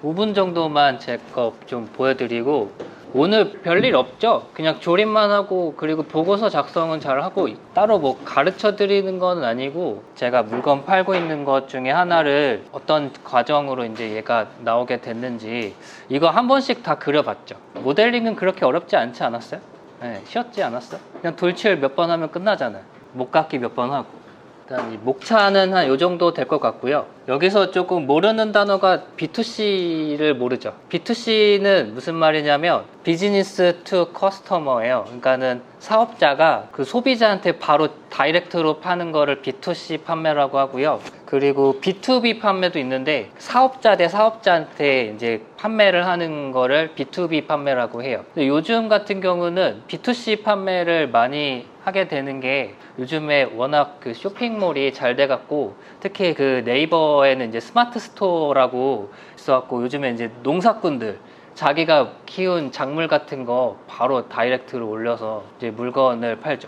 5분 정도만 제 거 좀 보여드리고, 오늘 별일 없죠? 그냥 조립만 하고 그리고 보고서 작성은 잘 하고, 따로 뭐 가르쳐 드리는 건 아니고 제가 물건 팔고 있는 것 중에 하나를 어떤 과정으로 이제 얘가 나오게 됐는지 이거 한 번씩 다 그려봤죠. 모델링은 그렇게 어렵지 않지 않았어요? 네, 쉬웠지 않았어? 그냥 돌칠 몇 번 하면 끝나잖아요. 목깎기 몇 번 하고. 일단 이 목차는 한 요 정도 될 것 같고요. 여기서 조금 모르는 단어가 B2C를 모르죠. B2C는 무슨 말이냐면 비즈니스 투 커스터머예요. 그러니까는 사업자가 그 소비자한테 바로 다이렉트로 파는 거를 B2C 판매라고 하고요. 그리고 B2B 판매도 있는데 사업자 대 사업자한테 이제 판매를 하는 거를 B2B 판매라고 해요. 근데 요즘 같은 경우는 B2C 판매를 많이 하게 되는 게 요즘에 워낙 그 쇼핑몰이 잘 돼갖고, 특히 그 네이버에는 이제 스마트 스토어라고 있어갖고 요즘에 이제 농사꾼들 자기가 키운 작물 같은 거 바로 다이렉트로 올려서 이제 물건을 팔죠.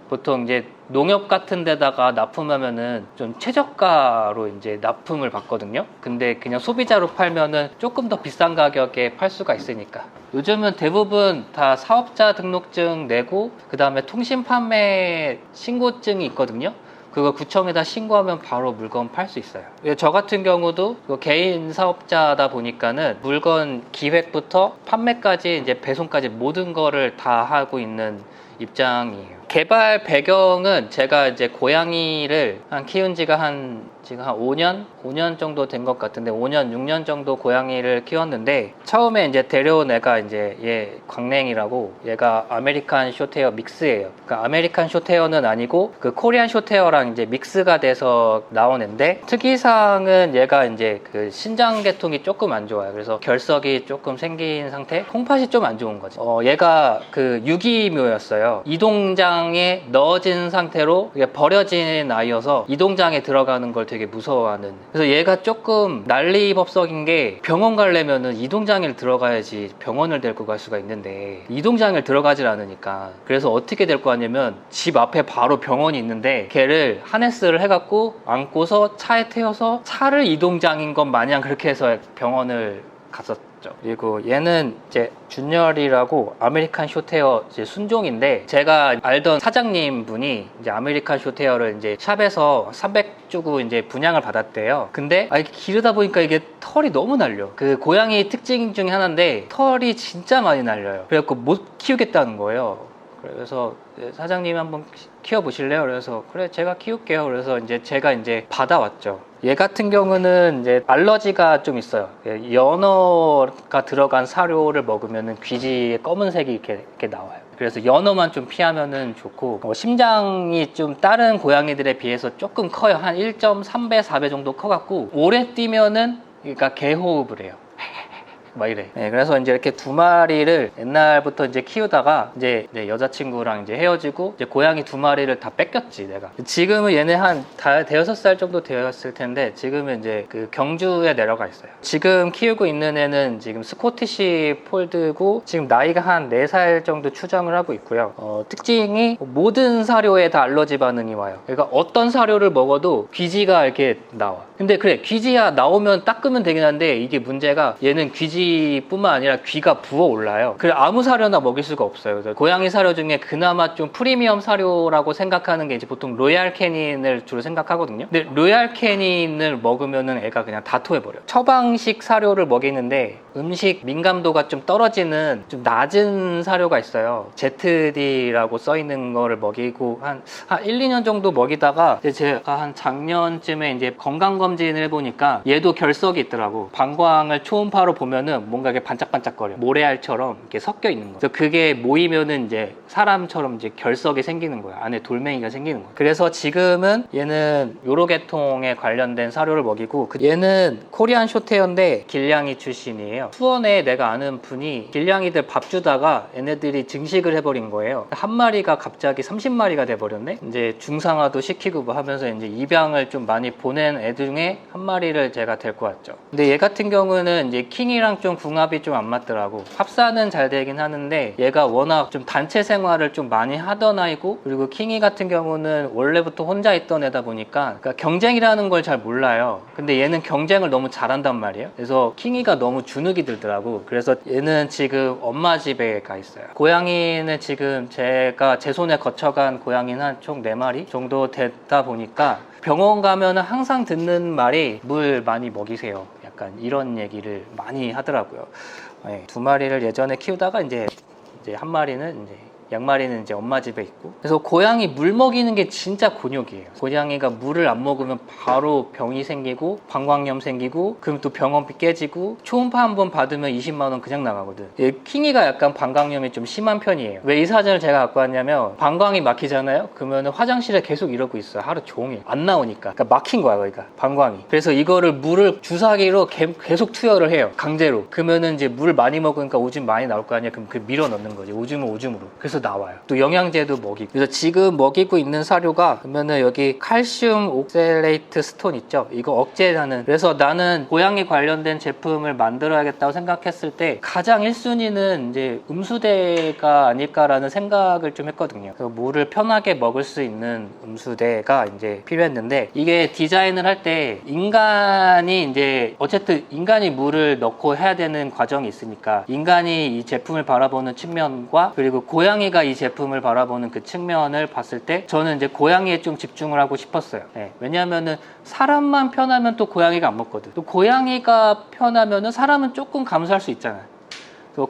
보통 이제 농협 같은 데다가 납품하면은 좀 최저가로 이제 납품을 받거든요. 근데 그냥 소비자로 팔면은 조금 더 비싼 가격에 팔 수가 있으니까. 요즘은 대부분 다 사업자 등록증 내고 그 다음에 통신 판매 신고증이 있거든요. 그거 구청에다 신고하면 바로 물건 팔 수 있어요. 저 같은 경우도 개인 사업자다 보니까는 물건 기획부터 판매까지 이제 배송까지 모든 거를 다 하고 있는 입장이에요. 개발 배경은 제가 이제 고양이를 키운 지가 지금 한 5년 정도 된 것 같은데, 5년, 6년 정도 고양이를 키웠는데, 처음에 이제 데려온 애가 이제 얘 광냉이라고, 얘가 아메리칸 숏헤어 믹스예요. 그러니까 아메리칸 숏헤어는 아니고 그 코리안 숏헤어랑 이제 믹스가 돼서 나온 애인데, 특이사항은 얘가 이제 그 신장 계통이 조금 안 좋아요. 그래서 결석이 조금 생긴 상태, 콩팥이 좀 안 좋은 거지. 얘가 그 유기묘였어요. 이동장에 넣어진 상태로 버려진 아이여서 이동장에 들어가는 걸 되게 무서워하는. 그래서 얘가 조금 난리법석인 게, 병원 가려면은 이동장에 들어가야지 병원을 데리고 갈 수가 있는데 이동장에 들어가질 않으니까, 그래서 어떻게 될 거 아니면 집 앞에 바로 병원이 있는데 걔를 하네스를 해갖고 안고서 차에 태워서 차를 이동장인 것 마냥 그렇게 해서 병원을 갔었죠. 그리고 얘는 이제 준열이라고 아메리칸 숏헤어 이제 순종인데, 제가 알던 사장님 분이 이제 아메리칸 숏헤어를 이제 샵에서 300 주고 이제 분양을 받았대요. 근데 기르다 보니까 이게 털이 너무 날려. 그 고양이 특징 중에 하나인데 털이 진짜 많이 날려요. 그래갖고 못 키우겠다는 거예요. 그래서 사장님이 한번 키워보실래요? 그래서 그래, 제가 키울게요. 그래서 이제 제가 이제 받아왔죠. 얘 같은 경우는 이제 알러지가 좀 있어요. 연어가 들어간 사료를 먹으면은 귀지에 검은색이 이렇게 나와요. 그래서 연어만 좀 피하면은 좋고, 심장이 좀 다른 고양이들에 비해서 조금 커요. 한 1.3배, 4배 정도 커갖고 오래 뛰면은 그러니까 개호흡을 해요. 막 이래. 네, 그래서 이제 이렇게 두 마리를 옛날부터 이제 키우다가 이제 여자친구랑 이제 헤어지고 이제 고양이 두 마리를 다 뺏겼지, 내가. 지금은 얘네 한 대여섯 살 정도 되었을 텐데, 지금은 이제 그 경주에 내려가 있어요. 지금 키우고 있는 애는 지금 스코티시 폴드고, 지금 나이가 한 4살 정도 추정을 하고 있고요. 특징이 모든 사료에 다 알러지 반응이 와요. 그러니까 어떤 사료를 먹어도 귀지가 이렇게 나와. 근데 그래, 귀지야 나오면 닦으면 되긴 한데, 이게 문제가 얘는 귀지뿐만 아니라 귀가 부어 올라요. 그래, 아무 사료나 먹일 수가 없어요. 그래서 고양이 사료 중에 그나마 좀 프리미엄 사료라고 생각하는 게 이제 보통 로얄 캐닌을 주로 생각하거든요. 근데 로얄 캐닌을 먹으면은 애가 그냥 다 토해버려요. 처방식 사료를 먹이는데 음식 민감도가 좀 떨어지는 좀 낮은 사료가 있어요. ZD라고 써있는 거를 먹이고 한 1, 2년 정도 먹이다가 이제 제가 한 작년쯤에 이제 건강검진을 해보니까 얘도 결석이 있더라고. 방광을 초음파로 보면은 뭔가 이게 반짝반짝거려. 모래알처럼 이렇게 섞여 있는 거. 그래서 그게 모이면은 이제 사람처럼 이제 결석이 생기는 거야. 안에 돌멩이가 생기는 거야. 그래서 지금은 얘는 요로계통에 관련된 사료를 먹이고, 얘는 코리안 숏헤어인데 길냥이 출신이에요. 수원에 내가 아는 분이 길냥이들 밥 주다가 얘네들이 증식을 해버린 거예요. 한 마리가 갑자기 30마리가 돼버렸네. 이제 중상화도 시키고 뭐 하면서 이제 입양을 좀 많이 보낸 애 중에 한 마리를 제가 데리고 왔죠. 근데 얘 같은 경우는 이제 킹이랑 킹이랑 좀 궁합이 좀 안 맞더라고. 합사는 잘 되긴 하는데 얘가 워낙 좀 단체 생활을 좀 많이 하던 아이고, 그리고 킹이 같은 경우는 원래부터 혼자 있던 애다 보니까 그러니까 경쟁이라는 걸 잘 몰라요. 근데 얘는 경쟁을 너무 잘한단 말이에요. 그래서 킹이가 너무 주눅이 들더라고. 그래서 얘는 지금 엄마 집에 가 있어요. 고양이는 지금 제가 제 손에 거쳐간 고양이는 한 총 4마리 정도 됐다 보니까 병원 가면은 항상 듣는 말이 물 많이 먹이세요. 약간 이런 얘기를 많이 하더라고요. 네, 2마리를 예전에 키우다가 이제 한 마리는 양마리는 이제 엄마 집에 있고. 그래서 고양이 물 먹이는 게 진짜 곤욕이에요. 고양이가 물을 안 먹으면 바로 병이 생기고 방광염 생기고, 그럼 또 병원비 깨지고, 초음파 한번 받으면 20만 원 그냥 나가거든. 킹이가 약간 방광염이 좀 심한 편이에요. 왜 이 사진을 제가 갖고 왔냐면, 방광이 막히잖아요. 그러면 화장실에 계속 이러고 있어요. 하루 종일 안 나오니까. 그러니까 막힌 거야, 거기가 방광이. 그래서 이거를 물을 주사기로 계속 투여를 해요, 강제로. 그러면은 이제 물 많이 먹으니까 오줌 많이 나올 거 아니야. 그럼 그 밀어 넣는 거지, 오줌은 오줌으로. 그래서 나와요. 또 영양제도 먹이고. 그래서 지금 먹이고 있는 사료가, 그러면은 여기 칼슘 옥셀레이트 스톤 있죠, 이거 억제하는. 그래서 나는 고양이 관련된 제품을 만들어야겠다고 생각했을 때 가장 1순위는 이제 음수대가 아닐까라는 생각을 좀 했거든요. 그래서 물을 편하게 먹을 수 있는 음수대가 이제 필요했는데, 이게 디자인을 할 때 인간이 이제 어쨌든 인간이 물을 넣고 해야 되는 과정이 있으니까, 인간이 이 제품을 바라보는 측면과 그리고 고양이가 이 제품을 바라보는 그 측면을 봤을 때 저는 이제 고양이에 좀 집중을 하고 싶었어요. 네, 왜냐하면은 사람만 편하면 또 고양이가 안 먹거든. 또 고양이가 편하면은 사람은 조금 감수할 수 있잖아요.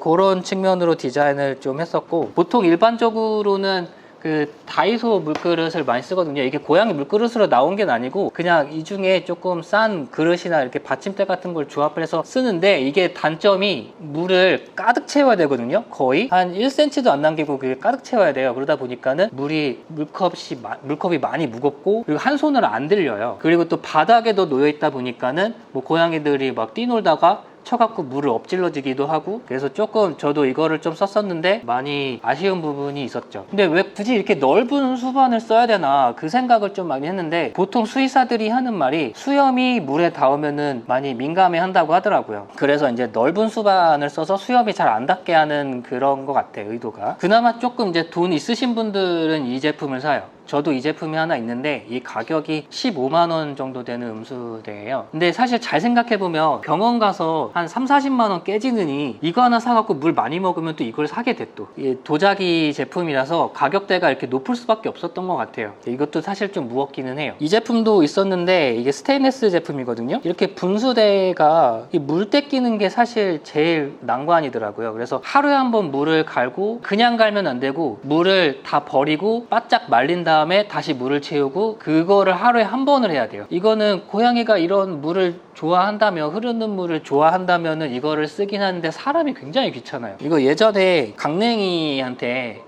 그런 측면으로 디자인을 좀 했었고, 보통 일반적으로는 그 다이소 물그릇을 많이 쓰거든요. 이게 고양이 물그릇으로 나온 게 아니고 그냥 이 중에 조금 싼 그릇이나 이렇게 받침대 같은 걸 조합을 해서 쓰는데, 이게 단점이 물을 가득 채워야 되거든요. 거의 한 1cm도 안 남기고 그게 가득 채워야 돼요. 그러다 보니까는 물컵이 많이 무겁고, 그리고 한 손으로 안 들려요. 그리고 또 바닥에도 놓여 있다 보니까는 뭐 고양이들이 막 뛰놀다가 쳐갖고 물을 엎질러지기도 하고. 그래서 조금 저도 이거를 좀 썼었는데 많이 아쉬운 부분이 있었죠. 근데 왜 굳이 이렇게 넓은 수반을 써야 되나 그 생각을 좀 많이 했는데, 보통 수의사들이 하는 말이 수염이 물에 닿으면은 많이 민감해 한다고 하더라고요. 그래서 이제 넓은 수반을 써서 수염이 잘 안 닿게 하는 그런 것 같아요, 의도가. 그나마 조금 이제 돈 있으신 분들은 이 제품을 사요. 저도 이 제품이 하나 있는데 이 가격이 15만 원 정도 되는 음수대예요. 근데 사실 잘 생각해보면 병원 가서 한 3, 40만 원 깨지느니 이거 하나 사갖고 물 많이 먹으면 또 이걸 사게 돼. 또 이게 도자기 제품이라서 가격대가 이렇게 높을 수밖에 없었던 것 같아요. 이것도 사실 좀 무겁기는 해요. 이 제품도 있었는데 이게 스테인리스 제품이거든요. 이렇게 분수대가 물 떼끼는 게 사실 제일 난관이더라고요. 그래서 하루에 한 번 물을 갈고, 그냥 갈면 안 되고 물을 다 버리고 바짝 말린 다음에 다시 물을 채우고, 그거를 하루에 한 번을 해야 돼요. 이거는 고양이가 이런 물을 좋아한다면, 흐르는 물을 좋아한다면은 이거를 쓰긴 하는데 사람이 굉장히 귀찮아요. 이거 예전에 강냉이한테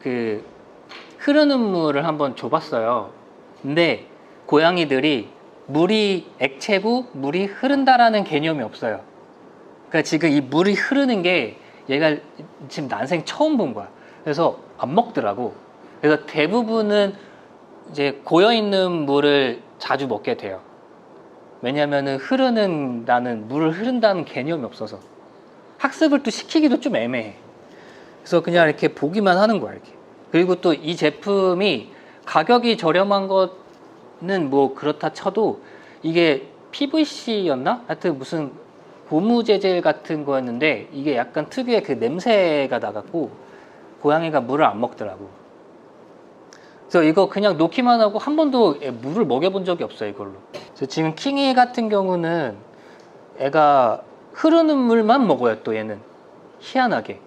그 흐르는 물을 한번 줘봤어요. 근데 고양이들이 물이 액체고 물이 흐른다라는 개념이 없어요. 그러니까 지금 이 물이 흐르는 게 얘가 지금 난생 처음 본 거야. 그래서 안 먹더라고. 그래서 대부분은 이제 고여있는 물을 자주 먹게 돼요. 왜냐면은 물을 흐른다는 개념이 없어서 학습을 또 시키기도 좀 애매해. 그래서 그냥 이렇게 보기만 하는 거야, 이렇게. 그리고 또 이 제품이 가격이 저렴한 거는 뭐 그렇다 쳐도 이게 PVC였나? 하여튼 무슨 고무 재질 같은 거였는데 이게 약간 특유의 그 냄새가 나갖고 고양이가 물을 안 먹더라고. 그래서 이거 그냥 놓기만 하고 한 번도 물을 먹여본 적이 없어요, 이걸로. 그래서 지금 킹이 같은 경우는 애가 흐르는 물만 먹어요. 또 얘는 희한하게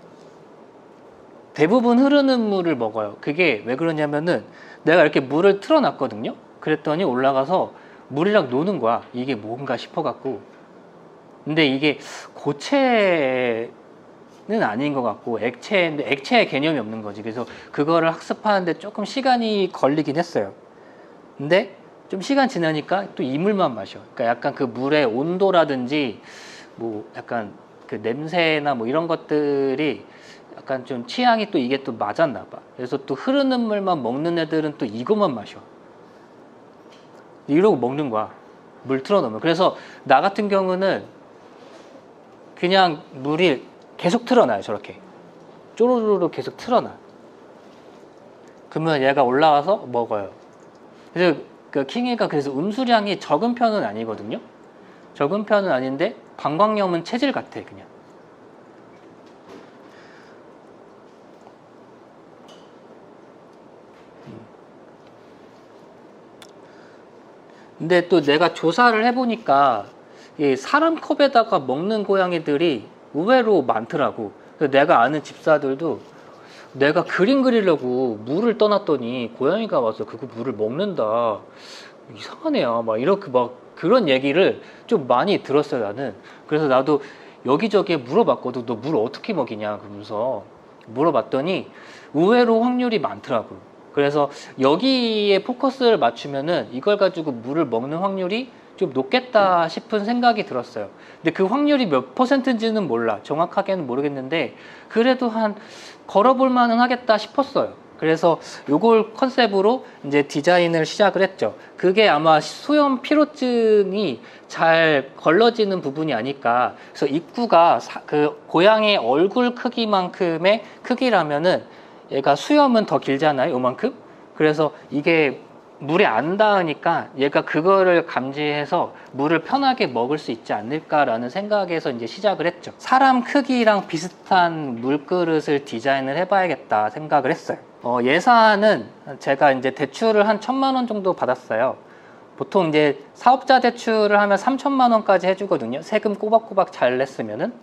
대부분 흐르는 물을 먹어요. 그게 왜 그러냐면은 내가 이렇게 물을 틀어놨거든요. 그랬더니 올라가서 물이랑 노는 거야. 이게 뭔가 싶어갖고. 근데 이게 고체는 아닌 것 같고 액체인데 액체의 개념이 없는 거지. 그래서 그거를 학습하는데 조금 시간이 걸리긴 했어요. 근데 좀 시간 지나니까 또 이 물만 마셔. 그러니까 약간 그 물의 온도라든지 뭐 약간 그 냄새나 뭐 이런 것들이 약간 좀 취향이 또 이게 또 맞았나 봐. 그래서 또 흐르는 물만 먹는 애들은 또 이것만 마셔. 이러고 먹는 거야, 물 틀어놓으면. 그래서 나 같은 경우는 그냥 물이 계속 틀어놔요. 저렇게 쪼르르르 계속 틀어놔. 그러면 얘가 올라와서 먹어요. 그래서 그 킹이가 그래서 음수량이 적은 편은 아니거든요. 적은 편은 아닌데 방광염은 체질 같아 그냥. 근데 또 내가 조사를 해보니까 이 사람 컵에다가 먹는 고양이들이 의외로 많더라고. 그래서 내가 아는 집사들도 내가 그림 그리려고 물을 떠났더니 고양이가 와서 그거 물을 먹는다. 이상하네요. 막 이렇게 막 그런 얘기를 좀 많이 들었어요, 나는. 그래서 나도 여기저기에 물어봤거든. 너 물 어떻게 먹이냐? 그러면서 물어봤더니 의외로 확률이 많더라고. 그래서 여기에 포커스를 맞추면은 이걸 가지고 물을 먹는 확률이 좀 높겠다 싶은 생각이 들었어요. 근데 그 확률이 몇 %인지는 몰라. 정확하게는 모르겠는데 그래도 한 걸어볼 만은 하겠다 싶었어요. 그래서 요걸 컨셉으로 이제 디자인을 시작을 했죠. 그게 아마 수염 피로증이 잘 걸러지는 부분이 아닐까. 그래서 입구가 그 고양이 얼굴 크기만큼의 크기라면은 얘가 수염은 더 길잖아요. 요만큼. 그래서 이게 물에 안 닿으니까 얘가 그거를 감지해서 물을 편하게 먹을 수 있지 않을까라는 생각에서 이제 시작을 했죠. 사람 크기랑 비슷한 물그릇을 디자인을 해봐야겠다 생각을 했어요. 예산은 제가 이제 대출을 한 1,000만 원 정도 받았어요. 보통 이제 사업자 대출을 하면 3,000만 원까지 해주거든요. 세금 꼬박꼬박 잘 냈으면은.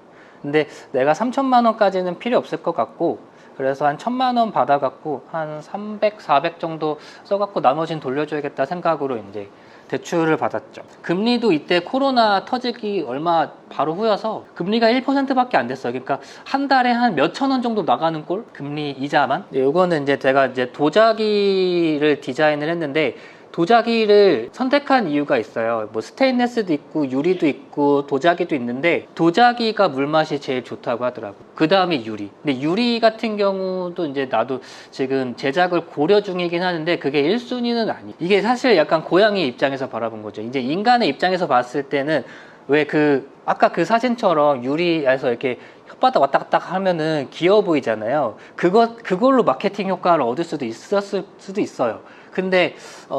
근데 내가 3,000만 원까지는 필요 없을 것 같고, 그래서 한 1,000만 원 받아갖고 한 300, 400 정도 써갖고 나머지는 돌려줘야겠다 생각으로 이제 대출을 받았죠. 금리도 이때 코로나 터지기 얼마 바로 후여서 금리가 1%밖에 안 됐어요. 그러니까 한 달에 한 몇천 원 정도 나가는 꼴? 금리 이자만. 요거는 이제 제가 이제 도자기를 디자인을 했는데 도자기를 선택한 이유가 있어요. 뭐 스테인레스도 있고 유리도 있고 도자기도 있는데 도자기가 물맛이 제일 좋다고 하더라고. 그 다음에 유리. 근데 유리 같은 경우도 이제 나도 지금 제작을 고려 중이긴 하는데 그게 1순위는 아니. 이게 사실 약간 고양이 입장에서 바라본 거죠. 이제 인간의 입장에서 봤을 때는 왜 아까 그 사진처럼 유리에서 이렇게 혓바닥 왔다 갔다 하면은 귀여워 보이잖아요. 그걸로 마케팅 효과를 얻을 수도 있었을 수도 있어요. 근데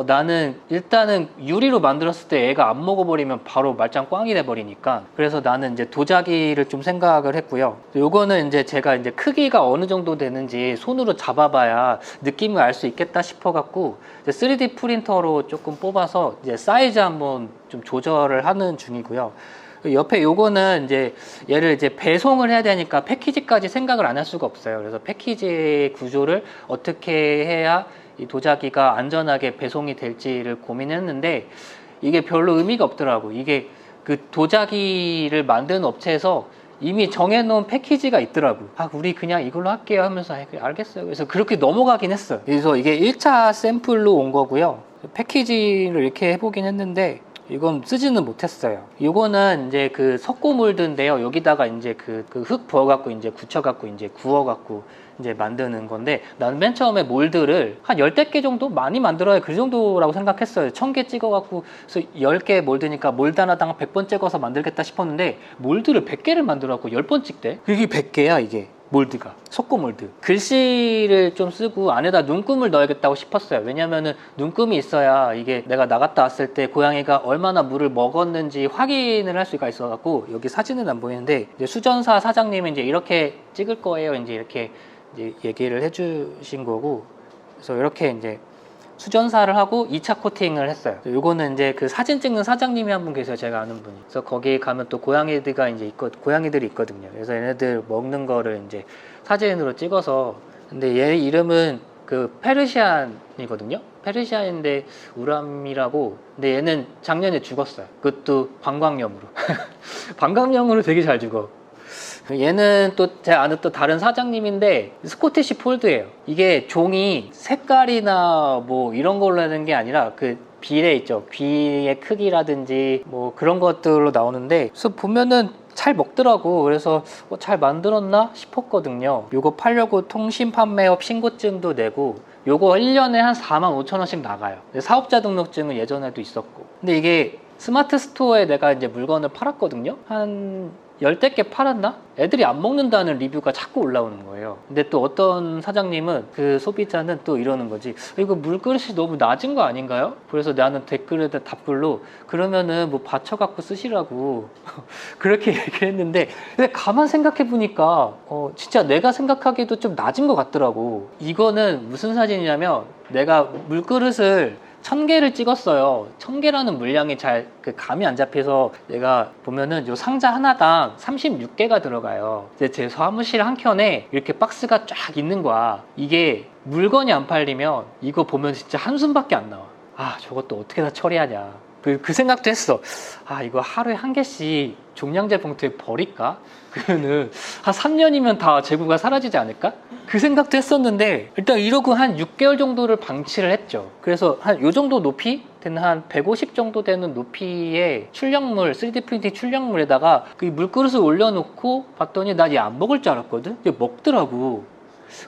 나는 일단은 유리로 만들었을 때 애가 안 먹어버리면 바로 말짱 꽝이 돼버리니까, 그래서 나는 이제 도자기를 좀 생각을 했고요. 요거는 이제 제가 이제 크기가 어느 정도 되는지 손으로 잡아봐야 느낌을 알 수 있겠다 싶어갖고 3D 프린터로 조금 뽑아서 이제 사이즈 한번 좀 조절을 하는 중이고요. 옆에 요거는 이제 얘를 이제 배송을 해야 되니까 패키지까지 생각을 안 할 수가 없어요. 그래서 패키지 구조를 어떻게 해야 이 도자기가 안전하게 배송이 될지를 고민했는데 이게 별로 의미가 없더라고. 이게 그 도자기를 만드는 업체에서 이미 정해놓은 패키지가 있더라고. 우리 그냥 이걸로 할게요 하면서 알겠어요. 그래서 그렇게 넘어가긴 했어요. 그래서 이게 1차 샘플로 온 거고요. 패키지를 이렇게 해보긴 했는데 이건 쓰지는 못했어요. 이거는 이제 그 석고 몰드인데요. 여기다가 이제 그 흙 부어갖고 이제 굳혀갖고 이제 구워갖고 이제 만드는 건데, 나는 맨 처음에 몰드를 한 10개 정도 많이 만들어야 그 정도라고 생각했어요. 1,000개 찍어갖고, 그래서 10개 몰드니까 몰드 하나당 100번 찍어서 만들겠다 싶었는데, 몰드를 100개를 만들어갖고 10번 찍대? 이게 100개야, 이게. 몰드가. 석고 몰드. 글씨를 좀 쓰고 안에다 눈금을 넣어야겠다고 싶었어요. 왜냐면은 눈금이 있어야 이게 내가 나갔다 왔을 때 고양이가 얼마나 물을 먹었는지 확인을 할 수가 있어갖고, 여기 사진은 안 보이는데, 이제 수전사 사장님이 이제 이렇게 찍을 거예요. 이제 이렇게 이제 얘기를 해주신 거고, 그래서 이렇게 이제 수전사를 하고 2차 코팅을 했어요. 요거는 이제 그 사진 찍는 사장님이 한 분 계세요. 제가 아는 분이. 그래서 거기 가면 또 고양이들이 있거든요. 그래서 얘네들 먹는 거를 이제 사진으로 찍어서, 근데 얘 이름은 그 페르시안이거든요. 페르시안인데 우람이라고. 근데 얘는 작년에 죽었어요. 그것도 방광염으로. 방광염으로 되게 잘 죽어. 얘는 또 제 아는 또 다른 사장님인데 스코티시 폴드예요. 이게 종이 색깔이나 뭐 이런 걸로 하는 게 아니라 그 비례 있죠. 귀의 크기라든지 뭐 그런 것들로 나오는데, 그래서 보면은 잘 먹더라고. 그래서 잘 만들었나 싶었거든요. 요거 팔려고 통신 판매업 신고증도 내고, 요거 1년에 한 45,000원씩 나가요. 사업자 등록증은 예전에도 있었고. 근데 이게 스마트 스토어에 내가 이제 물건을 팔았거든요. 한 열댓 개 팔았나? 애들이 안 먹는다는 리뷰가 자꾸 올라오는 거예요. 근데 또 어떤 사장님은 그 소비자는 또 이러는 거지. 이거 물그릇이 너무 낮은 거 아닌가요? 그래서 나는 댓글에다 답글로 그러면은 뭐 받쳐갖고 쓰시라고 그렇게 얘기했는데, 근데 가만 생각해 보니까 진짜 내가 생각하기에도 좀 낮은 것 같더라고. 이거는 무슨 사진이냐면 내가 물그릇을 1000개를 찍었어요. 1000개라는 물량이 잘 감이 안 잡혀서 내가 보면은 요 상자 하나당 36개가 들어가요. 이제 제 사무실 한 켠에 이렇게 박스가 쫙 있는 거야. 이게 물건이 안 팔리면 이거 보면 진짜 한숨밖에 안 나와. 아, 저것도 어떻게 다 처리하냐. 그 생각도 했어. 아, 이거 하루에 한 개씩 종량제 봉투에 버릴까? 그러면은 한 3년이면 다 재고가 사라지지 않을까? 그 생각도 했었는데, 일단 이러고 한 6개월 정도를 방치를 했죠. 그래서 한 요 정도 높이 되는 한 150 정도 되는 높이의 출력물, 3D 프린팅 출력물에다가 그 물그릇을 올려놓고 봤더니 나 얘 안 먹을 줄 알았거든? 얘 먹더라고.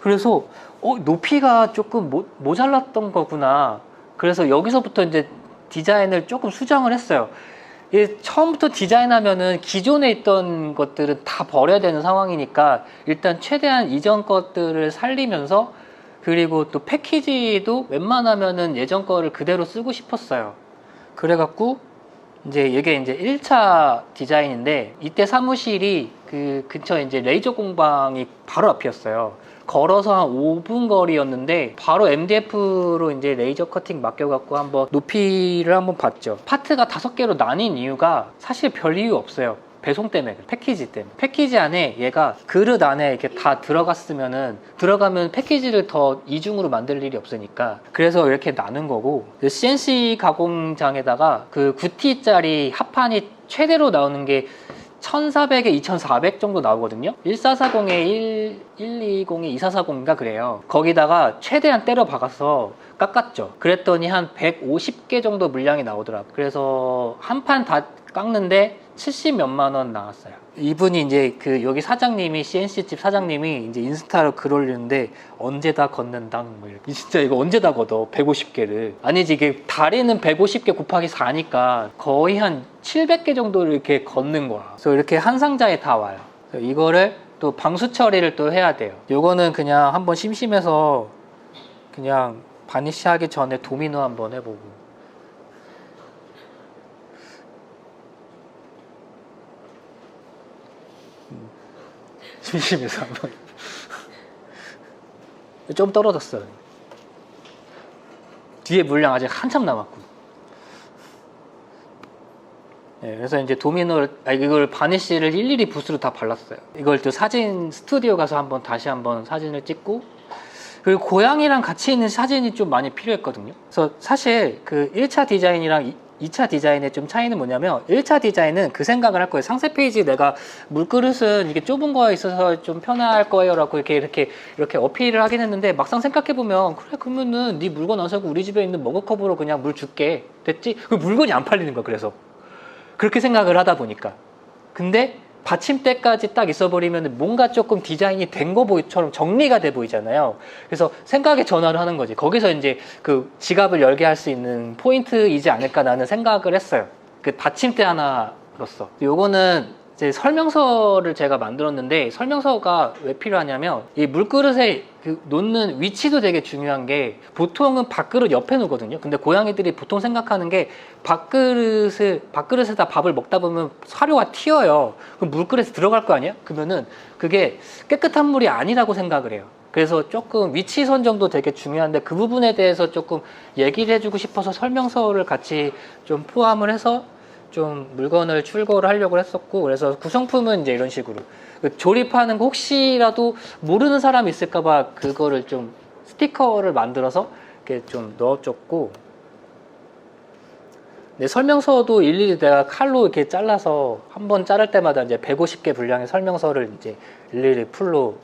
그래서 높이가 조금 모자랐던 거구나. 그래서 여기서부터 이제 디자인을 조금 수정을 했어요. 처음부터 디자인하면은 기존에 있던 것들은 다 버려야 되는 상황이니까 일단 최대한 이전 것들을 살리면서, 그리고 또 패키지도 웬만하면은 예전 거를 그대로 쓰고 싶었어요. 그래갖고 이제 이게 이제 1차 디자인인데, 이때 사무실이 그 근처에 이제 레이저 공방이 바로 앞이었어요. 걸어서 한 5분 거리였는데 바로 MDF로 이제 레이저 커팅 맡겨갖고 한번 높이를 한번 봤죠. 파트가 5개로 나뉜 이유가 사실 별 이유 없어요. 배송 때문에, 패키지 때문에. 패키지 안에 얘가 그릇 안에 이렇게 다 들어가면 패키지를 더 이중으로 만들 일이 없으니까, 그래서 이렇게 나눈 거고, CNC 가공장에다가 그 9T짜리 합판이 최대로 나오는 게 1400에 2400 정도 나오거든요. 1440에 120에 2440인가 그래요. 거기다가 최대한 때려 박아서 깎았죠. 그랬더니 한 150개 정도 물량이 나오더라고요. 그래서 한 판 다 깎는데 70 몇만 원 나왔어요. 이분이 이제 여기 사장님이, CNC집 사장님이 이제 인스타로 글 올리는데, 언제 다 걷는당 뭐 이렇게. 진짜 이거 언제 다 걷어 150개를. 아니지, 이게 다리는 150개 곱하기 4니까 거의 한 700개 정도를 이렇게 걷는 거야. 그래서 이렇게 한 상자에 다 와요. 이거를 또 방수 처리를 또 해야 돼요. 요거는 그냥 한번 심심해서 그냥 바니쉬 하기 전에 도미노 한번 해보고. 심심해서 한번. 좀 떨어졌어요. 뒤에 물량 아직 한참 남았고. 네, 그래서 이제 이걸 바니쉬를 일일이 붓으로 다 발랐어요. 이걸 또 사진 스튜디오 가서 다시 한번 사진을 찍고, 그리고 고양이랑 같이 있는 사진이 좀 많이 필요했거든요. 그래서 사실 그 1차 디자인이랑 2차 디자인의 좀 차이는 뭐냐면, 1차 디자인은 그 생각을 할 거예요. 상세 페이지 내가 물그릇은 이게 좁은 거에 있어서 좀 편할 거예요 라고 이렇게 어필을 하긴 했는데, 막상 생각해보면, 그래, 그러면은 네 물건 안 사고 우리 집에 있는 머그컵으로 그냥 물 줄게. 됐지? 그 물건이 안 팔리는 거야. 그래서 그렇게 생각을 하다 보니까. 근데 받침대까지 딱 있어버리면 뭔가 조금 디자인이 된 거처럼 정리가 돼 보이잖아요. 그래서 생각의 전환을 하는 거지. 거기서 이제 그 지갑을 열게 할 수 있는 포인트이지 않을까라는 생각을 했어요. 그 받침대 하나로서. 요거는 이제 설명서를 제가 만들었는데, 설명서가 왜 필요하냐면, 이 물그릇에 놓는 위치도 되게 중요한 게, 보통은 밥그릇 옆에 놓거든요. 근데 고양이들이 보통 생각하는 게, 밥그릇에다 밥을 먹다 보면 사료가 튀어요. 그럼 물그릇에 들어갈 거 아니야? 그러면은 그게 깨끗한 물이 아니라고 생각을 해요. 그래서 조금 위치 선정도 되게 중요한데, 그 부분에 대해서 조금 얘기를 해주고 싶어서 설명서를 같이 좀 포함을 해서 좀 물건을 출고를 하려고 했었고, 그래서 구성품은 이제 이런 식으로 조립하는 거 혹시라도 모르는 사람이 있을까봐 그거를 좀 스티커를 만들어서 이렇게 좀 넣어줬고, 네, 설명서도 일일이 내가 칼로 이렇게 잘라서 한 번 자를 때마다 이제 150개 분량의 설명서를 이제 일일이 풀로.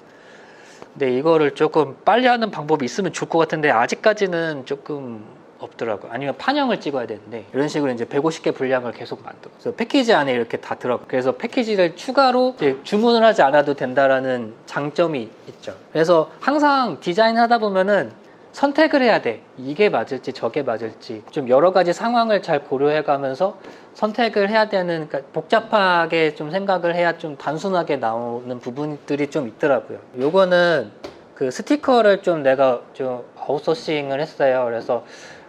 근데 이거를 조금 빨리 하는 방법이 있으면 좋을 것 같은데 아직까지는 조금 없더라고요. 아니면 판형을 찍어야 되는데, 이런 식으로 이제 150개 분량을 계속 만들어. 그래서 패키지 안에 이렇게 다 들어가. 그래서 패키지를 추가로 이제 주문을 하지 않아도 된다라는 장점이 있죠. 그래서 항상 디자인 하다 보면은 선택을 해야 돼. 이게 맞을지 저게 맞을지 좀 여러 가지 상황을 잘 고려해 가면서 선택을 해야 되는, 그러니까 복잡하게 좀 생각을 해야 좀 단순하게 나오는 부분들이 좀 있더라고요. 요거는 그 스티커를 좀 내가 좀 아웃소싱을 했어요. 그래서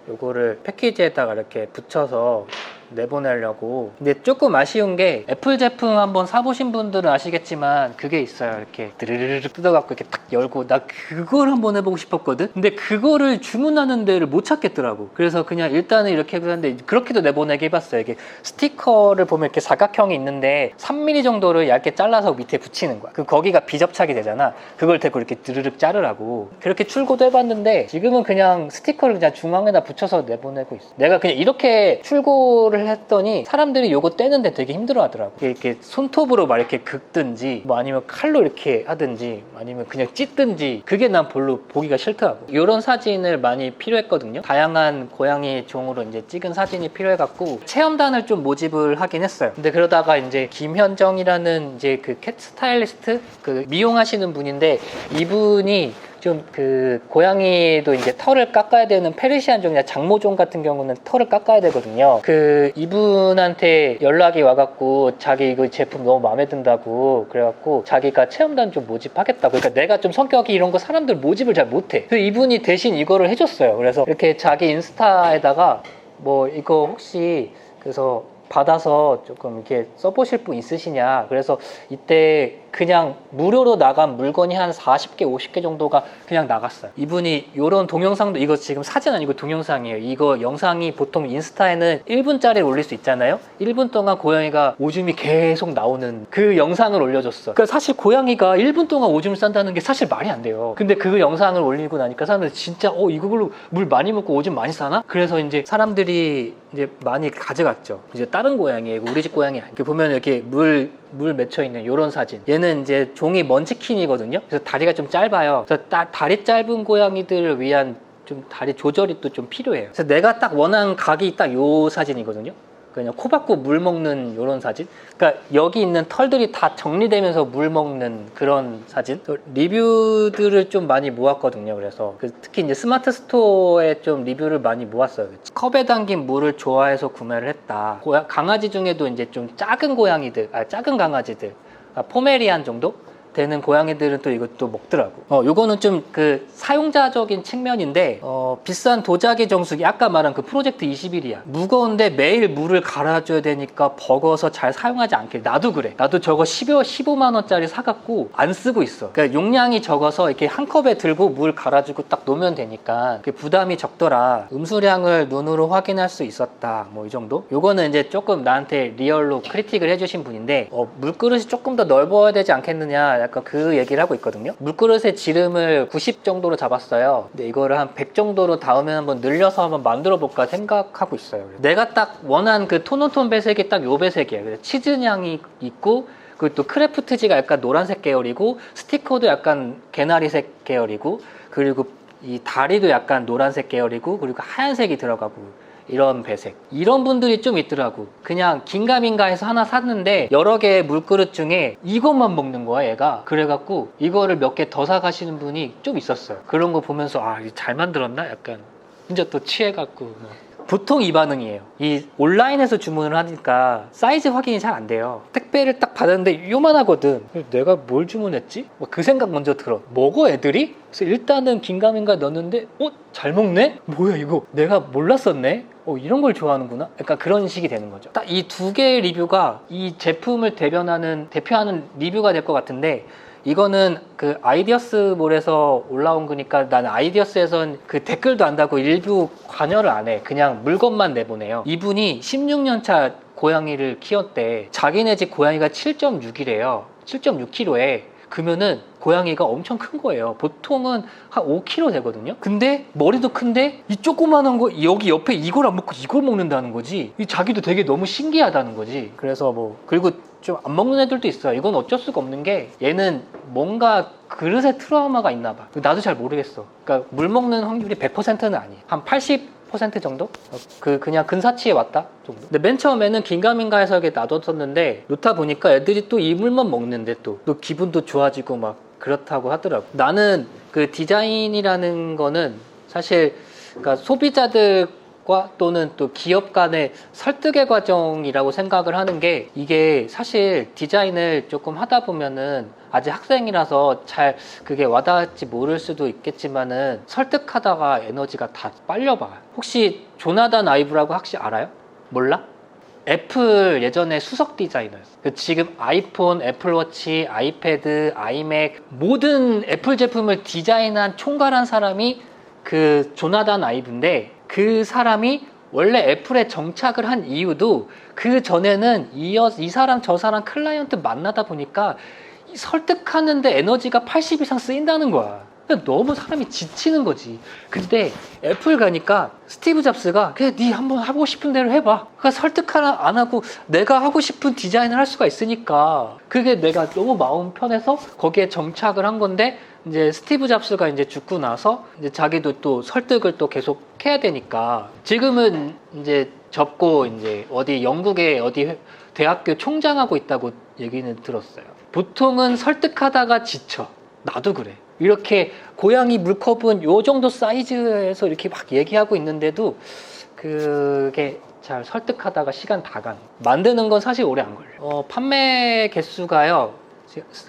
요거를 패키지에다가 이렇게 붙여서 내보내려고. 근데 조금 아쉬운 게 애플 제품 한번 사보신 분들은 아시겠지만 그게 있어요. 이렇게 드르르르 뜯어갖고 이렇게 탁 열고, 나 그걸 한번 해보고 싶었거든. 근데 그거를 주문하는 데를 못 찾겠더라고. 그래서 그냥 일단은 이렇게 해봤는데 그렇게도 내보내게 해봤어요. 이게 스티커를 보면 이렇게 사각형이 있는데 3mm 정도를 얇게 잘라서 밑에 붙이는 거야. 거기가 비접착이 되잖아. 그걸 대고 이렇게 드르륵 자르라고. 그렇게 출고도 해봤는데 지금은 그냥 스티커를 그냥 중앙에다 붙여서 내보내고 있어. 내가 그냥 이렇게 출고를 했더니 사람들이 요거 떼는데 되게 힘들어 하더라고. 이렇게 손톱으로 막 이렇게 긁든지 뭐 아니면 칼로 이렇게 하든지 아니면 그냥 찢든지, 그게 난 별로 보기가 싫더라고. 이런 사진을 많이 필요했거든요. 다양한 고양이 종으로 이제 찍은 사진이 필요해갖고 체험단을 좀 모집을 하긴 했어요. 근데 그러다가 이제 김현정이라는 이제 그 캣 스타일리스트, 그 미용하시는 분인데, 이분이 좀 그 고양이도 이제 털을 깎아야 되는 페르시안 종이나 장모종 같은 경우는 털을 깎아야 되거든요. 그 이분한테 연락이 와갖고 자기 이거 제품 너무 마음에 든다고 그래갖고 자기가 체험단 좀 모집하겠다고. 그러니까 내가 좀 성격이 이런 거 사람들 모집을 잘 못해. 그래서 이분이 대신 이거를 해줬어요. 그래서 이렇게 자기 인스타에다가 뭐 이거 혹시 그래서 받아서 조금 이렇게 써보실 분 있으시냐. 그래서 이때 그냥 무료로 나간 물건이 한 40개, 50개 정도가 그냥 나갔어요. 이분이 이런 동영상도, 이거 지금 사진 아니고 동영상이에요. 이거 영상이 보통 인스타에는 1분짜리 올릴 수 있잖아요. 1분 동안 고양이가 오줌이 계속 나오는 그 영상을 올려줬어. 그러니까 사실 고양이가 1분 동안 오줌을 싼다는 게 사실 말이 안 돼요. 근데 그 영상을 올리고 나니까 사람들이 진짜 이걸로 물 많이 먹고 오줌 많이 싸나? 그래서 이제 사람들이 이제 많이 가져갔죠. 이제 다른 고양이에요. 우리 집 고양이. 이렇게 보면 이렇게 물 맺혀 있는 이런 사진. 얘는 이제 종이 먼치킨이거든요. 그래서 다리가 좀 짧아요. 그래서 다리 짧은 고양이들을 위한 좀 다리 조절이 또 좀 필요해요. 그래서 내가 딱 원하는 각이 딱 요 사진이거든요. 그냥 코 박고 물 먹는 이런 사진. 그러니까 여기 있는 털들이 다 정리되면서 물 먹는 그런 사진. 리뷰들을 좀 많이 모았거든요. 그래서 특히 이제 스마트 스토어에 좀 리뷰를 많이 모았어요. 컵에 담긴 물을 좋아해서 구매를 했다. 강아지 중에도 이제 좀 작은 고양이들, 작은 강아지들, 포메리안 정도 되는 고양이들은 또 이것도 먹더라고. 요거는 좀 그 사용자적인 측면인데, 비싼 도자기 정수기, 아까 말한 그 프로젝트 21이야. 무거운데 매일 물을 갈아줘야 되니까 버거워서 잘 사용하지 않게. 나도 그래. 나도 저거 15만 원짜리 사갖고 안 쓰고 있어. 그러니까 용량이 적어서 이렇게 한 컵에 들고 물 갈아주고 딱 놓으면 되니까 부담이 적더라. 음수량을 눈으로 확인할 수 있었다. 뭐 이 정도? 요거는 이제 조금 나한테 리얼로 크리틱을 해주신 분인데, 물그릇이 조금 더 넓어야 되지 않겠느냐, 약간 그 얘기를 하고 있거든요. 물그릇의 지름을 90 정도로 잡았어요. 근데 이거를 한 100 정도로 닿으면 한번 늘려서 한번 만들어 볼까 생각하고 있어요. 내가 딱 원한 그 톤온톤 배색이 딱 요 배색이에요. 그래서 치즈향이 있고, 그리고 또 크래프트지가 약간 노란색 계열이고, 스티커도 약간 개나리색 계열이고, 그리고 이 다리도 약간 노란색 계열이고, 그리고 하얀색이 들어가고, 이런 배색. 이런 분들이 좀 있더라고. 그냥 긴가민가 해서 하나 샀는데 여러 개의 물그릇 중에 이것만 먹는 거야, 얘가. 그래갖고 이거를 몇 개 더 사가시는 분이 좀 있었어요. 그런 거 보면서 잘 만들었나? 약간 진짜 또 취해갖고. 보통 이 반응이에요. 이 온라인에서 주문을 하니까 사이즈 확인이 잘 안 돼요. 택배를 딱 받았는데 요만하거든. 내가 뭘 주문했지? 그 생각 먼저 들어. 먹어 애들이? 그래서 일단은 긴가민가 넣었는데 잘 먹네? 뭐야 이거? 내가 몰랐었네? 이런 걸 좋아하는구나? 약간 그런 식이 되는 거죠. 딱 이 두 개의 리뷰가 이 제품을 대표하는 리뷰가 될 것 같은데, 이거는 그 아이디어스몰에서 올라온 거니까 나는 아이디어스에선 그 댓글도 안 달고 일부 관여를 안 해. 그냥 물건만 내보내요. 이분이 16년차 고양이를 키웠대. 자기네 집 고양이가 7.6이래요. 7.6kg에. 그러면은 고양이가 엄청 큰 거예요. 보통은 한 5kg 되거든요. 근데 머리도 큰데 이 조그마한 거 여기 옆에 이걸 안 먹고 이걸 먹는다는 거지. 이 자기도 되게 너무 신기하다는 거지. 그래서 그리고 좀 안 먹는 애들도 있어요. 이건 어쩔 수가 없는 게, 얘는 뭔가 그릇에 트라우마가 있나 봐. 나도 잘 모르겠어. 그러니까 물 먹는 확률이 100%는 아니에요. 한 80% 정도? 그냥 근사치에 왔다 정도. 근데 맨 처음에는 긴가민가해서 이렇게 놔뒀었는데, 놓다 보니까 애들이 또 이 물만 먹는데 또 기분도 좋아지고 막 그렇다고 하더라고. 나는 그 디자인이라는 거는 사실 그러니까 소비자들과 또는 또 기업 간의 설득의 과정이라고 생각을 하는 게, 이게 사실 디자인을 조금 하다 보면은 아직 학생이라서 잘 그게 와닿을지 모를 수도 있겠지만은 설득하다가 에너지가 다 빨려봐요. 혹시 조나단 아이브라고 혹시 알아요? 몰라? 애플 예전에 수석 디자이너였어. 지금 아이폰, 애플워치, 아이패드, 아이맥 모든 애플 제품을 디자인한 총괄한 사람이 그 조나단 아이브인데, 그 사람이 원래 애플에 정착을 한 이유도 그 전에는 이 사람 저 사람 클라이언트 만나다 보니까 설득하는데 에너지가 80 이상 쓰인다는 거야. 너무 사람이 지치는 거지. 근데 애플 가니까 스티브 잡스가 그냥 네 한번 하고 싶은 대로 해봐. 그러니까 설득 하나 안 하고 내가 하고 싶은 디자인을 할 수가 있으니까, 그게 내가 너무 마음 편해서 거기에 정착을 한 건데, 이제 스티브 잡스가 이제 죽고 나서 이제 자기도 또 설득을 또 계속 해야 되니까 지금은 이제 접고 이제 어디 영국의 어디 대학교 총장하고 있다고 얘기는 들었어요. 보통은 설득하다가 지쳐. 나도 그래. 이렇게 고양이 물컵은 요 정도 사이즈에서 이렇게 막 얘기하고 있는데도 그게 잘 설득하다가 시간 다 가는. 만드는 건 사실 오래 안 걸려. 판매 개수가요,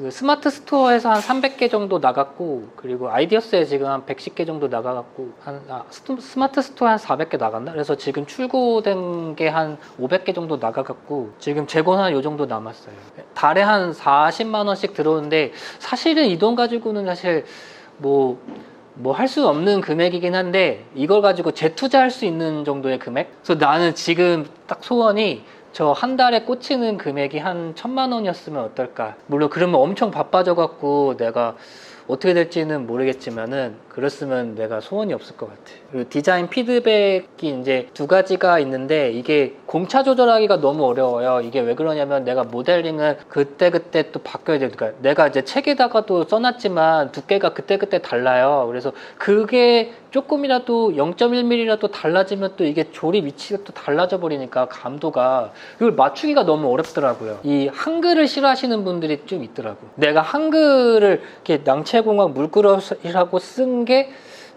스마트 스토어에서 한 300개 정도 나갔고, 그리고 아이디어스에 지금 한 110개 정도 나가갖고, 스마트 스토어에 한 400개 나갔나? 그래서 지금 출고된 게 한 500개 정도 나가갖고, 지금 재고는 한 요 정도 남았어요. 달에 한 40만 원씩 들어오는데, 사실은 이 돈 가지고는 사실 뭐 할 수 없는 금액이긴 한데, 이걸 가지고 재투자할 수 있는 정도의 금액? 그래서 나는 지금 딱 소원이, 저 한 달에 꽂히는 금액이 한 1,000만 원이었으면 어떨까. 물론 그러면 엄청 바빠져 갖고 내가 어떻게 될지는 모르겠지만은, 그랬으면 내가 소원이 없을 것 같아. 그리고 디자인 피드백이 이제 두 가지가 있는데, 이게 공차 조절하기가 너무 어려워요. 이게 왜 그러냐면 내가 모델링을 그때그때 또 바뀌어야 되니까, 내가 이제 책에다가도 써놨지만 두께가 그때그때 달라요. 그래서 그게 조금이라도 0.1mm라도 달라지면 또 이게 조립 위치가 또 달라져 버리니까 감도가, 이걸 맞추기가 너무 어렵더라고요. 이 한글을 싫어하시는 분들이 좀 있더라고. 내가 한글을 이렇게 낭체공학 물그릇이라고 쓴 게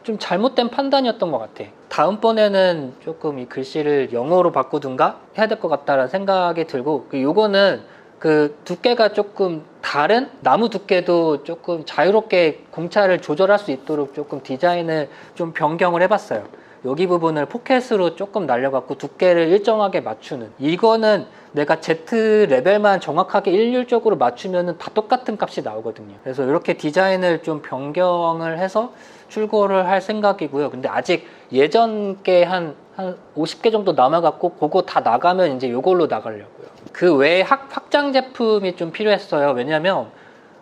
좀 잘못된 판단이었던 것 같아. 다음번에는 조금 이 글씨를 영어로 바꾸든가 해야 될 것 같다라는 생각이 들고, 요거는 그 두께가 조금 다른 나무 두께도 조금 자유롭게 공차를 조절할 수 있도록 조금 디자인을 좀 변경을 해봤어요. 여기 부분을 포켓으로 조금 날려갖고 두께를 일정하게 맞추는, 이거는 내가 Z 레벨만 정확하게 일률적으로 맞추면은 다 똑같은 값이 나오거든요. 그래서 이렇게 디자인을 좀 변경을 해서 출고를 할 생각이고요. 근데 아직 예전 게 한 50개 정도 남아갖고, 그거 다 나가면 이제 이걸로 나가려고요. 그 외에 확장 제품이 좀 필요했어요. 왜냐면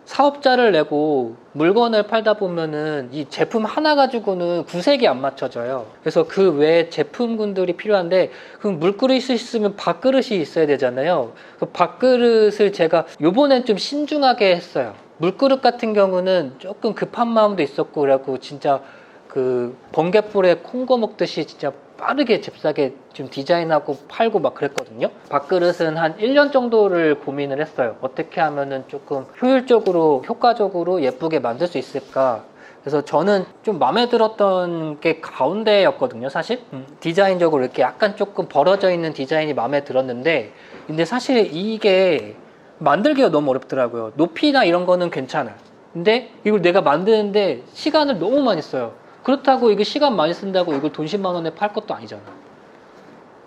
사업자를 내고 물건을 팔다 보면은 이 제품 하나 가지고는 구색이 안 맞춰져요. 그래서 그 외에 제품군들이 필요한데, 그럼 물그릇이 있으면 밥그릇이 있어야 되잖아요. 그 밥그릇을 제가 요번엔 좀 신중하게 했어요. 물그릇 같은 경우는 조금 급한 마음도 있었고, 그래갖고 진짜 그 번갯불에 콩고 먹듯이 진짜 빠르게 잽싸게 좀 디자인하고 팔고 막 그랬거든요. 밥그릇은 한 1년 정도를 고민을 했어요. 어떻게 하면은 조금 효율적으로 효과적으로 예쁘게 만들 수 있을까. 그래서 저는 좀 마음에 들었던 게 가운데였거든요, 사실. 디자인적으로 이렇게 약간 조금 벌어져 있는 디자인이 마음에 들었는데, 근데 사실 이게 만들기가 너무 어렵더라고요. 높이나 이런 거는 괜찮아. 근데 이걸 내가 만드는데 시간을 너무 많이 써요. 그렇다고 이게 시간 많이 쓴다고 이걸 돈 10만 원에 팔 것도 아니잖아.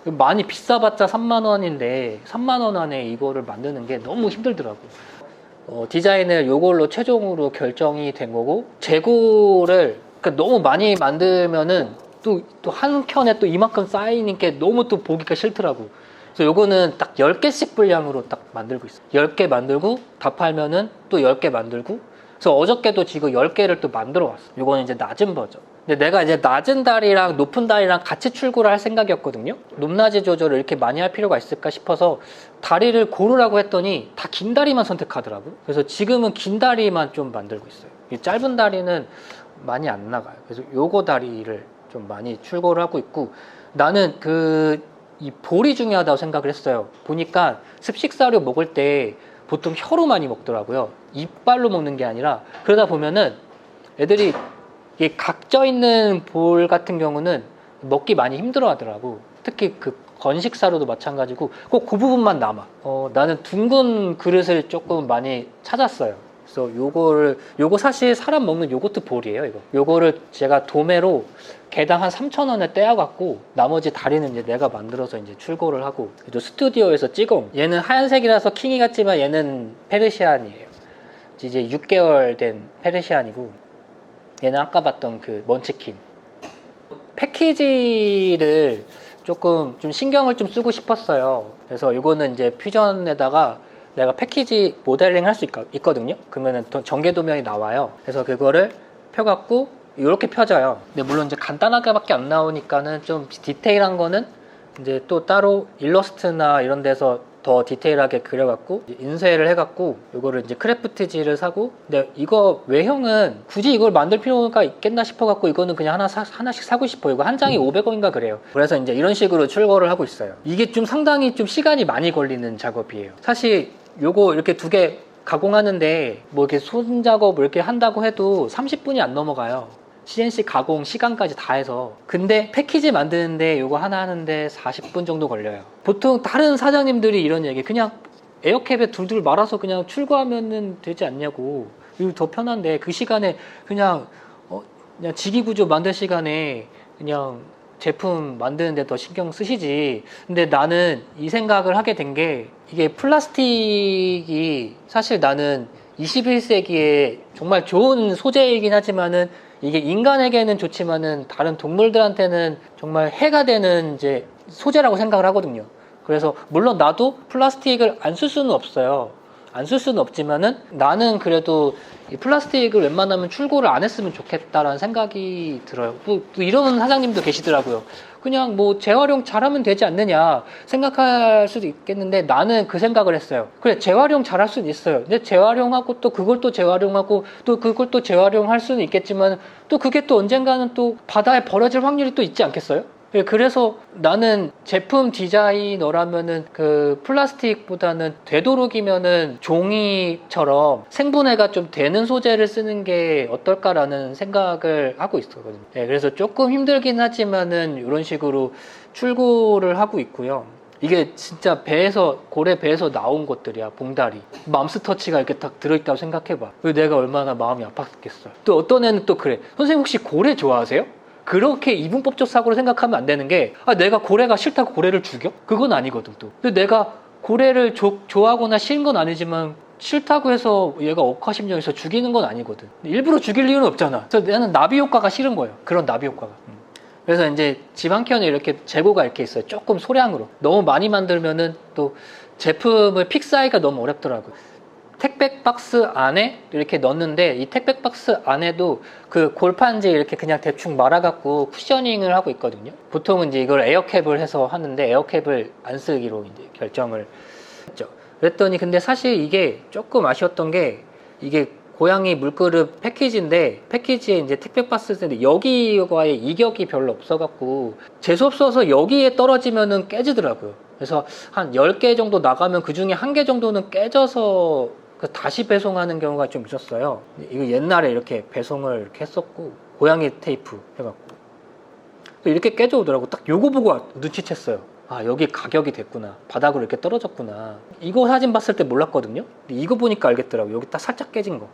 많이 비싸봤자 3만 원인데 3만 원 안에 이거를 만드는 게 너무 힘들더라고. 디자인을 요걸로 최종으로 결정이 된 거고, 재고를 그러니까 너무 많이 만들면은 또 한 켠에 또 이만큼 쌓이는 게 너무 또 보기가 싫더라고. 그래서 요거는 딱 10개씩 분량으로 딱 만들고 있어. 10개 만들고 다 팔면은 또 10개 만들고. 그래서 어저께도 지금 10개를 또 만들어 왔어. 요거는 이제 낮은 버전. 근데 내가 이제 낮은 다리랑 높은 다리랑 같이 출고를 할 생각이었거든요. 높낮이 조절을 이렇게 많이 할 필요가 있을까 싶어서 다리를 고르라고 했더니 다 긴 다리만 선택하더라고. 그래서 지금은 긴 다리만 좀 만들고 있어요. 이 짧은 다리는 많이 안 나가요. 그래서 요거 다리를 좀 많이 출고를 하고 있고, 나는 이 볼이 중요하다고 생각을 했어요. 보니까 습식사료 먹을 때 보통 혀로 많이 먹더라고요. 이빨로 먹는 게 아니라. 그러다 보면은 애들이 이 각져 있는 볼 같은 경우는 먹기 많이 힘들어 하더라고. 특히 그 건식사료도 마찬가지고 꼭 그 부분만 남아. 나는 둥근 그릇을 조금 많이 찾았어요. 그래서 요거 사실 사람 먹는 요거트 볼이에요. 요거를 제가 도매로 개당 한 3,000원에 떼어갖고 나머지 다리는 이제 내가 만들어서 이제 출고를 하고 또 스튜디오에서 찍어. 얘는 하얀색이라서 킹이 같지만 얘는 페르시안이에요. 이제 6개월 된 페르시안이고 얘는 아까 봤던 그 먼치킨. 패키지를 조금 좀 신경을 좀 쓰고 싶었어요. 그래서 이거는 이제 퓨전에다가 내가 패키지 모델링 할 수 있거든요. 그러면은 전개 도면이 나와요. 그래서 그거를 펴갖고 이렇게 펴져요. 근데 물론 이제 간단하게밖에 안 나오니까는 좀 디테일한 거는 이제 또 따로 일러스트나 이런 데서 더 디테일하게 그려갖고 인쇄를 해갖고 이거를 이제 크래프트지를 사고. 근데 이거 외형은 굳이 이걸 만들 필요가 있겠나 싶어갖고 이거는 그냥 하나씩 사고 싶어요. 이거 한 장이 500원인가 그래요. 그래서 이제 이런 식으로 출고를 하고 있어요. 이게 좀 상당히 좀 시간이 많이 걸리는 작업이에요. 사실 요거 이렇게 두 개 가공하는데 뭐 이렇게 손 작업 이렇게 한다고 해도 30분이 안 넘어가요. CNC 가공 시간까지 다 해서. 근데 패키지 만드는데 요거 하나 하는데 40분 정도 걸려요. 보통 다른 사장님들이 이런 얘기, 그냥 에어캡에 둘둘 말아서 그냥 출고하면 되지 않냐고. 이거 더 편한데 그 시간에 그냥 지기구조 만들 시간에 그냥 제품 만드는데 더 신경 쓰시지. 근데 나는 이 생각을 하게 된 게, 이게 플라스틱이 사실 나는 21세기에 정말 좋은 소재이긴 하지만은 이게 인간에게는 좋지만은 다른 동물들한테는 정말 해가 되는 이제 소재라고 생각을 하거든요. 그래서 물론 나도 플라스틱을 안 쓸 수는 없어요. 안 쓸 수는 없지만은 나는 그래도 이 플라스틱을 웬만하면 출고를 안 했으면 좋겠다라는 생각이 들어요. 또 이런 사장님도 계시더라고요. 그냥 뭐 재활용 잘하면 되지 않느냐 생각할 수도 있겠는데, 나는 그 생각을 했어요. 그래, 재활용 잘할 수는 있어요. 근데 재활용하고 또 그걸 또 재활용하고 또 그걸 또 재활용할 수는 있겠지만 또 그게 또 언젠가는 또 바다에 버려질 확률이 또 있지 않겠어요? 그래서 나는 제품 디자이너라면은 그 플라스틱보다는 되도록이면은 종이처럼 생분해가 좀 되는 소재를 쓰는 게 어떨까라는 생각을 하고 있었거든요. 그래서 조금 힘들긴 하지만은 이런 식으로 출고를 하고 있고요. 이게 진짜 고래 배에서 나온 것들이야. 봉다리 맘스터치가 이렇게 딱 들어있다고 생각해봐. 내가 얼마나 마음이 아팠겠어. 또 어떤 애는 또 그래, 선생님 혹시 고래 좋아하세요? 그렇게 이분법적 사고를 생각하면 안 되는 게, 내가 고래가 싫다고 고래를 죽여? 그건 아니거든. 또 근데 내가 고래를 좋아하거나 싫은 건 아니지만 싫다고 해서 얘가 억하심정해서 죽이는 건 아니거든. 일부러 죽일 이유는 없잖아. 그래서 나는 나비 효과가 싫은 거예요. 그런 나비 효과가. 그래서 이제 집 한 켠에 이렇게 재고가 이렇게 있어요. 조금 소량으로. 너무 많이 만들면은 또 제품을 픽사하기가 너무 어렵더라고요. 택배 박스 안에 이렇게 넣는데, 이 택배 박스 안에도 그 골판지 이렇게 그냥 대충 말아갖고 쿠셔닝을 하고 있거든요. 보통은 이제 이걸 에어캡을 해서 하는데 에어캡을 안 쓰기로 이제 결정을 했죠. 그랬더니 근데 사실 이게 조금 아쉬웠던 게, 이게 고양이 물그릇 패키지인데 패키지에 이제 택배 박스인데 여기와의 이격이 별로 없어갖고 재수없어서 여기에 떨어지면은 깨지더라고요. 그래서 한 10개 정도 나가면 그 중에 1개 정도는 깨져서 다시 배송하는 경우가 좀 있었어요. 이거 옛날에 이렇게 배송을 이렇게 했었고, 고양이 테이프 해갖고 이렇게 깨져오더라고. 딱 요거 보고 눈치챘어요. 여기 가격이 됐구나. 바닥으로 이렇게 떨어졌구나. 이거 사진 봤을 때 몰랐거든요. 근데 이거 보니까 알겠더라고. 여기 딱 살짝 깨진 거.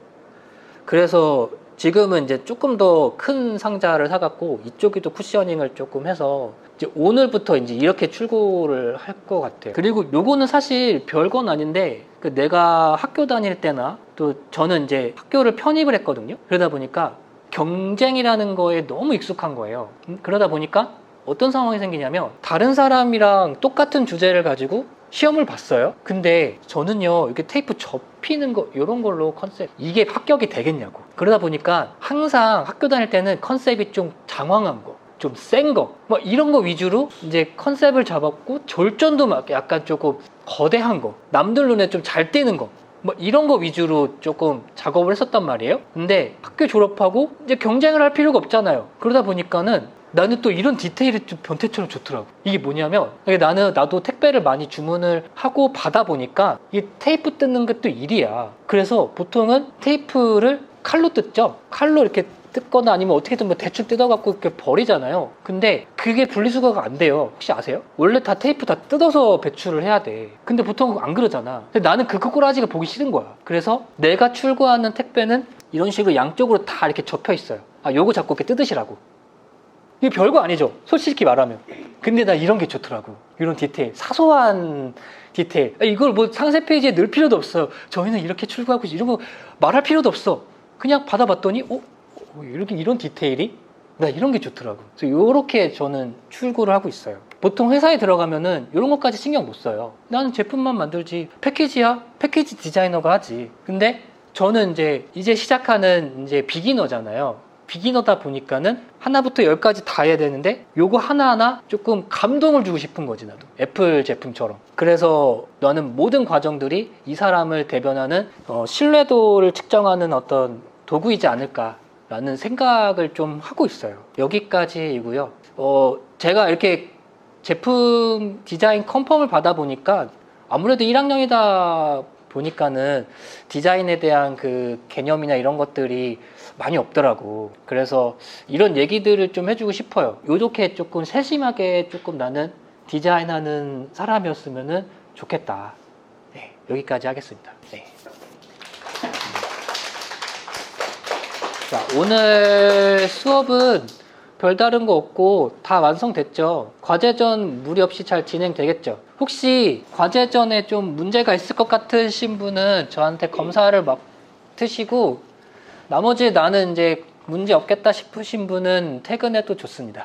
그래서 지금은 이제 조금 더 큰 상자를 사갖고 이쪽에도 쿠셔닝을 조금 해서 이제 오늘부터 이제 이렇게 출고를 할 것 같아요. 그리고 요거는 사실 별건 아닌데, 내가 학교 다닐 때나 또 저는 이제 학교를 편입을 했거든요. 그러다 보니까 경쟁이라는 거에 너무 익숙한 거예요. 그러다 보니까 어떤 상황이 생기냐면, 다른 사람이랑 똑같은 주제를 가지고 시험을 봤어요. 근데 저는요, 이렇게 테이프 접히는 거 이런 걸로 컨셉, 이게 합격이 되겠냐고. 그러다 보니까 항상 학교 다닐 때는 컨셉이 좀 장황한 거, 좀 센 거, 뭐 이런 거 위주로 이제 컨셉을 잡았고, 졸전도 막 약간 조금 거대한 거, 남들 눈에 좀 잘 띄는 거, 뭐 이런 거 위주로 조금 작업을 했었단 말이에요. 근데 학교 졸업하고 이제 경쟁을 할 필요가 없잖아요. 그러다 보니까는 나는 또 이런 디테일이 좀 변태처럼 좋더라고. 이게 뭐냐면, 나도 택배를 많이 주문을 하고 받아 보니까 이 테이프 뜯는 것도 일이야. 그래서 보통은 테이프를 칼로 뜯죠. 칼로 이렇게 뜯거나 아니면 어떻게든 뭐 대충 뜯어갖고 이렇게 버리잖아요. 근데 그게 분리수거가 안 돼요. 혹시 아세요? 원래 다 테이프 다 뜯어서 배출을 해야 돼. 근데 보통 안 그러잖아. 근데 나는 그 꼬라지가 보기 싫은 거야. 그래서 내가 출고하는 택배는 이런 식으로 양쪽으로 다 이렇게 접혀 있어요. 아, 요거 자꾸 이렇게 뜯으시라고. 이게 별거 아니죠, 솔직히 말하면. 근데 나 이런 게 좋더라고. 이런 디테일, 사소한 디테일. 이걸 뭐 상세 페이지에 넣을 필요도 없어요. 저희는 이렇게 출고하고 이런 거 말할 필요도 없어. 그냥 받아봤더니 이렇게 이런 디테일이? 나 이런 게 좋더라고. 그래서 이렇게 저는 출고를 하고 있어요. 보통 회사에 들어가면은 이런 것까지 신경 못 써요. 나는 제품만 만들지, 패키지야? 패키지 디자이너가 하지. 근데 저는 이제 시작하는 이제 비기너잖아요. 비기너다 보니까는 하나부터 열까지 다 해야 되는데 요거 하나하나 조금 감동을 주고 싶은 거지, 나도. 애플 제품처럼. 그래서 나는 모든 과정들이 이 사람을 대변하는 신뢰도를 측정하는 어떤 도구이지 않을까라는 생각을 좀 하고 있어요. 여기까지이고요. 제가 이렇게 제품 디자인 컨펌을 받아 보니까 아무래도 1학년이다 보니까는 디자인에 대한 그 개념이나 이런 것들이 많이 없더라고. 그래서 이런 얘기들을 좀 해주고 싶어요. 요렇게 조금 세심하게 조금 나는 디자인하는 사람이었으면 좋겠다. 네, 여기까지 하겠습니다. 네. 자, 오늘 수업은 별다른 거 없고 다 완성됐죠. 과제전 무리 없이 잘 진행되겠죠. 혹시 과제전에 좀 문제가 있을 것 같으신 분은 저한테 검사를 맡으시고, 나머지 나는 이제 문제 없겠다 싶으신 분은 퇴근해도 좋습니다.